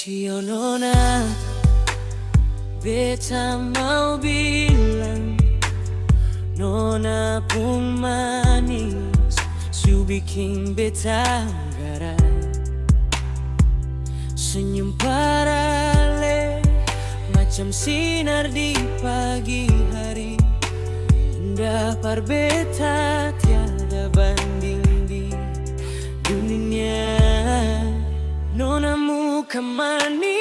Cio nona, beta mau bilang nona pun manis, su bikin beta garai. Senyum parale macam sinar di pagi hari, indah par beta tiada banding di dunia. Nona muka manis